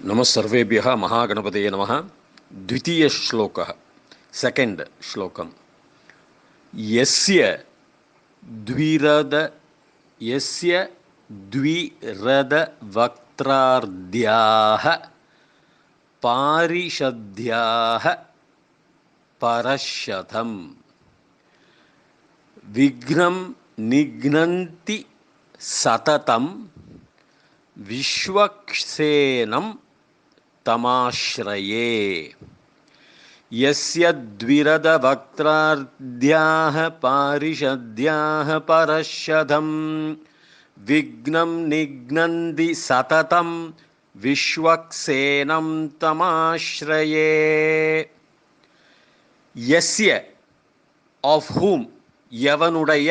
नमः सर्वेभ्यः महागणपतये नमः। द्वितीय श्लोकः, सेकेंड श्लोकम। यस्य द्विरद यस्य द्विरद वक्त्रार्ध्याः पारिषद्याः परशतं विघ्नं निघ्नन्ति सततं विश्वक्सेनं तमाश्रये। यस्य द्विरद वक्त्रार्ध्याः पारिषद्याः परशतं विघ्नं निघ्नन्ति सततं विश्वक्सेनं तमाश्रये। यस्य, of whom, यवनुடைய,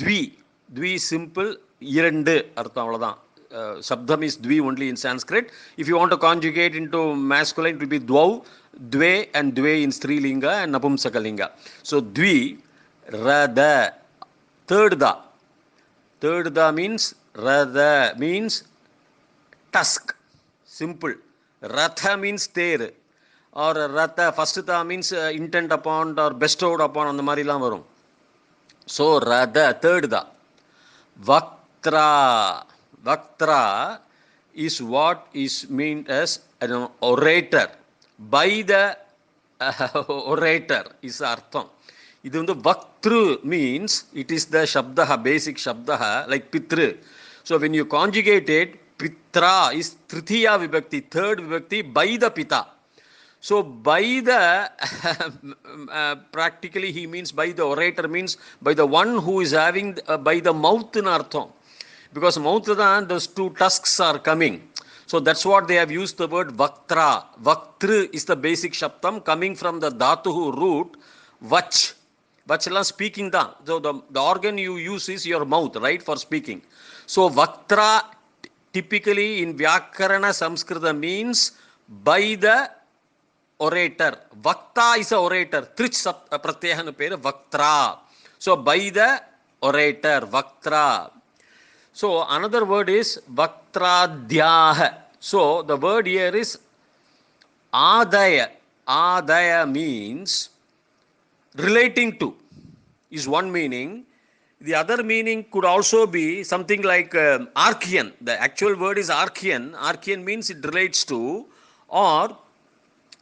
द्वि simple, இரண்டு அர்த்தம் அவ்வளவுதான். Shabdam is dvi only in Sanskrit. If you want to conjugate into masculine, it will be dvau, dve, and dve in Strilinga and Napumsakalinga. So dvi, rada, third da. Third da means, rada means tusk, simple. Ratha means ter, or ratha, first da means intent upon or bestowed upon, அந்த மாதிரிலாம் வரும். So rada, third da. Vaktra is what is meant as an orator. By the orator is artham. This vaktru means it is the shabdaha, basic shabdaha, like pitru. So when you conjugate it, pitra is tritiya vibhakti, third vibhakti, by the pita. So by the practically he means by the orator, means by the one who is having by the mouth in artham. Because mouth than those two tusks are coming. So that's what they have used the word vaktra. Vaktru is the basic shabdam coming from the dhatuhu root vach. Vachla speaking da. So the organ you use is your mouth, right, for speaking. So vaktra typically in Vyakarana Samskrita means by the orator. Vakta is a orator. Trich pratyahanu pera vaktra. So by the orator, vaktra. So another word is vaktradhyah. So the word here is adaya. Adaya means relating to, is one meaning. The other meaning could also be something like Archean. The actual word is Archean. Archean means it relates to, or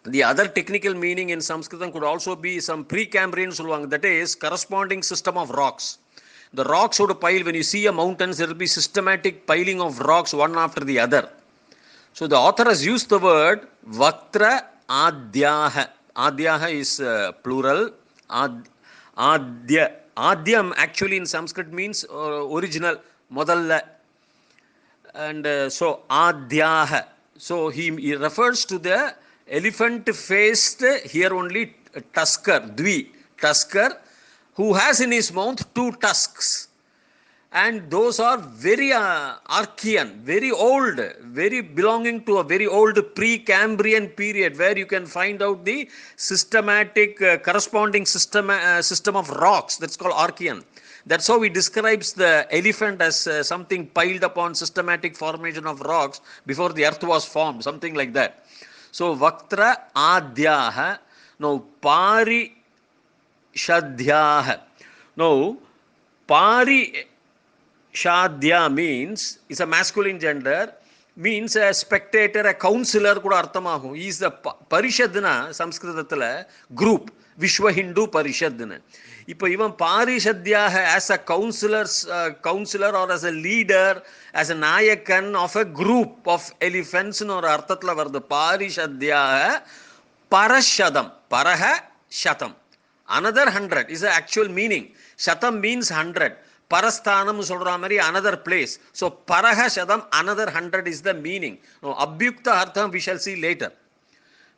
the other technical meaning in Sanskritam could also be some Precambrian, that is corresponding system of rocks. The rocks would pile, when you see a mountain, there will be systematic piling of rocks one after the other. So the author has used the word Vaktra Adhyaha. Adhyaha is plural. Adhya. Adhyam actually in Sanskrit means original, modalla. And so Adhyaha. So he refers to the elephant faced, here only tusker, dvi, tusker, who has in his mouth two tusks, and those are very archean, very old, very belonging to a very old Precambrian period, where you can find out the systematic corresponding system of rocks. That's called Archean. That's how he describes the elephant as something piled upon systematic formation of rocks before the earth was formed, something like that. So Vaktra Adhyaha. Now Pari Shadhyah. Now, Parishadhya means, is a masculine gender, means a spectator, a counselor kuda arthamaagum. He is the Parishadna, Sanskritathala, group, Vishwa Hindu Parishadna. Ipo even Parishadhya as a counselor or as a leader, as a nayakan of a group of elephants, or arthatla vardu Parishadhya Parashadam, Paraha Shatam. Another 100 is the actual meaning. Shatam means 100. Parasthanam solramari, another place. So Paraha Shatam, another 100 is the meaning. Now Abhyukta Artham we shall see later.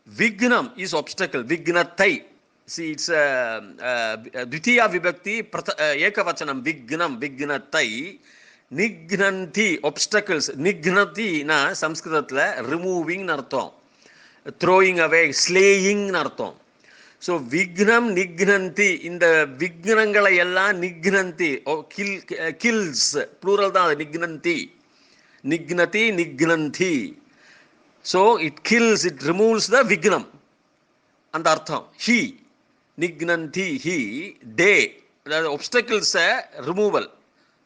Vignam is obstacle. Vignatai. See, it's Dvitiya Vibhakti, Ekavachanam, Vignam, Vignatai. Nignanti, obstacles. Nignati na Sanskritatla, removing nartham. Throwing away, slaying nartham. So Vignam Nignanti, in the Vignangala Yella Nignanti, or kills, plural da Nignanti. Nignati, Nignanti. So it kills, it removes the vignam. And artham. He. Nignanti. He. They. The obstacles removal.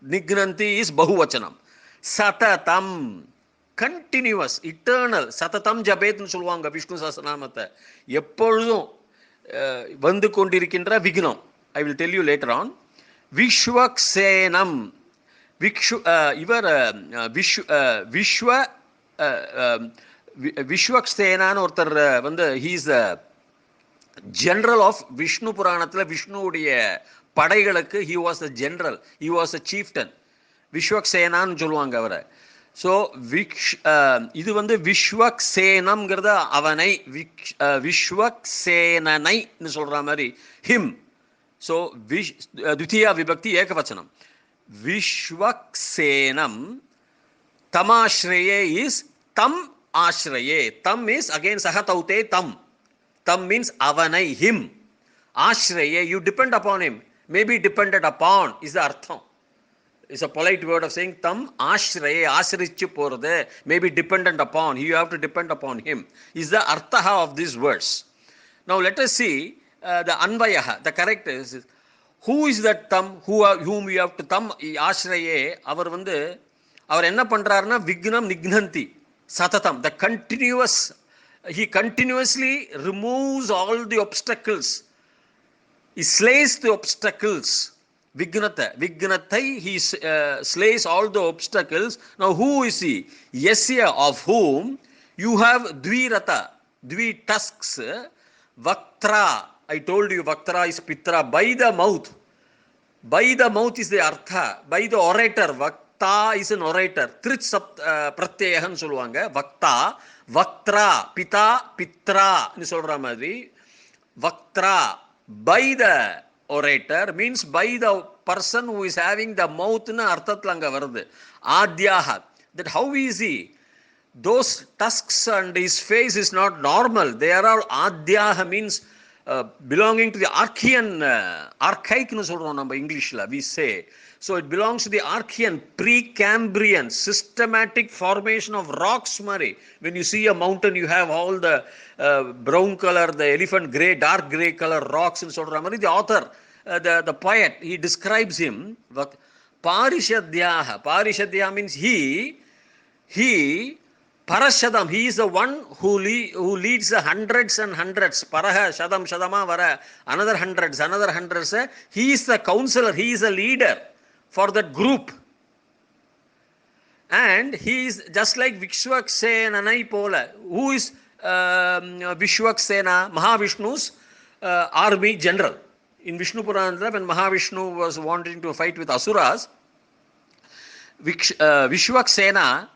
Nignanti is bahuvachanam. Satatam. Continuous. Eternal. Satatam jabetnu சொல்லுவாங்க விஷ்ணு சஹஸ்ரநாமத்தை. எப்பொழுதும் வந்து கொண்டிருக்கின்ற விக்னம். I will tell you later on. Vishwaksenam. இவர் விஸ்வக்சேனான்னு ஒருத்தர் வந்து he is the general of Vishnu புராணத்தில் விஷ்ணுவுடைய படைகளுக்கு he was the general, he was a chieftain. விஸ்வக்சேனான்னு சொல்லுவாங்க அவரை. ஸோ இது வந்து விஸ்வக்சேனம்ங்கிறத அவனை, விஸ்வக்சேனனைன்னு சொல்கிற மாதிரி ஹிம். ஸோ துதியா விபக்தி ஏகவச்சனம். விஸ்வக்சேனம் தமாஸ்ரயே இஸ் தம் ஆஸ்ரயே. தம் இஸ் அகெயின் சக தௌதே தம். தம் மீன்ஸ் அவனை, ஹிம். ஆஸ்ரயே you depend upon him, maybe depended upon is the அர்த்தம். It's a polite word of saying tam ashraye, ashrichu போறது, maybe dependent upon, you have to depend upon him, is the artha of these words. Now let us see the anvayaha, the correct is, who is that tam, whom we have to tam ashraye. அவர் வந்து அவர் என்ன பண்றாருன்னா vignam nignanti satatam, the continuous, he continuously removes all the obstacles, he slays the obstacles. Vignatai, he slays all the obstacles. Now who is he? Yasya, of whom you have dvirata, dvi tusks, vaktra. I told you vaktra is pitra, by the mouth. By the mouth is the artha, by the orator. Vakta is an orator. Trich pratyahan சொல்லுவாங்க. Vakta, vaktra, pita, pitra னு சொல்ற மாதிரி. Vaktra, by the orator means by the person who is having the mouth na arthathla anga varudhu. Adyaha, that how is he? Those tusks and his face is not normal, they are all adyaha, means belonging to the archaean, archaic nu solrom நம்ம இங்கிலீஷ்ல we say. So it belongs to the archaean, precambrian, systematic formation of rocks mari. When you see a mountain, you have all the brown color, the elephant grey, dark grey color rocks in solra mari. The author, the poet, he describes him. Parishadyaha. Parishadya means he Parashadam, he is the one who leads the hundreds and hundreds. Paraha, Shadam, Shadama, Vara, another hundreds. He is the counselor, he is a leader for that group. And he is just like Vishwaksenanai Pola. Who is Vishwaksena? Mahavishnu's army general. In Vishnu Purana, when Mahavishnu was wanting to fight with Asuras, Vishwaksena,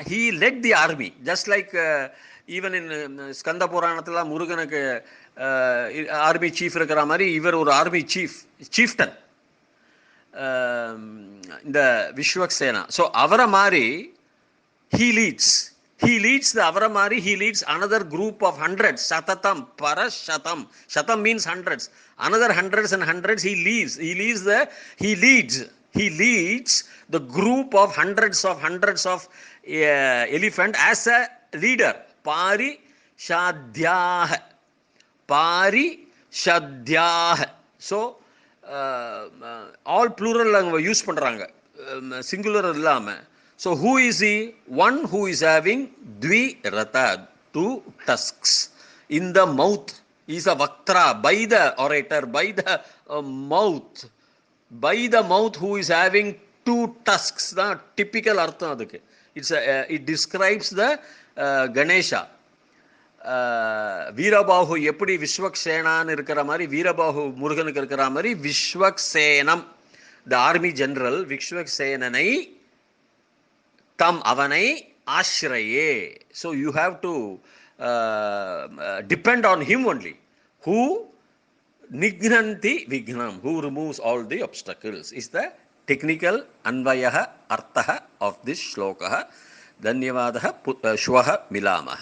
he led the army. Just like even in Skanda Puranathila, Muruganukku army chief இருக்கிற மாதிரி இவர் ஒரு army chieftain இந்த Vishwaksena. So அவரை மாதிரி he leads the அவரை மாதிரி he leads another group of hundreds. Satatam, parashatam, shatam means hundreds, another hundreds and hundreds. He leads the group of hundreds of elephant as a leader. Parishadhyah. So all plural அவங்க use பண்றாங்க, singular இல்லாம. So who is he? One who is having dvirata, two tusks in the mouth. He is a vaktra, by the orator, by the mouth. By the mouth, who is having two tusks. The typical artham adukku. It describes the Ganesha. வீரபாஹு எப்படி விஸ்வக்சேனான்னு இருக்கிற மாதிரி, வீரபாஹு முருகனுக்கு இருக்கிற மாதிரி விஸ்வக்சேனம், த army general விஸ்வக்சேனனை, தம் அவனை, ஆஸ்ரயே. So you have to depend on him only. Who nignanti vignam, who removes all the obstacles, is the technical anvayah artha of this shloka. Dhanyavadah, shvaha milamah.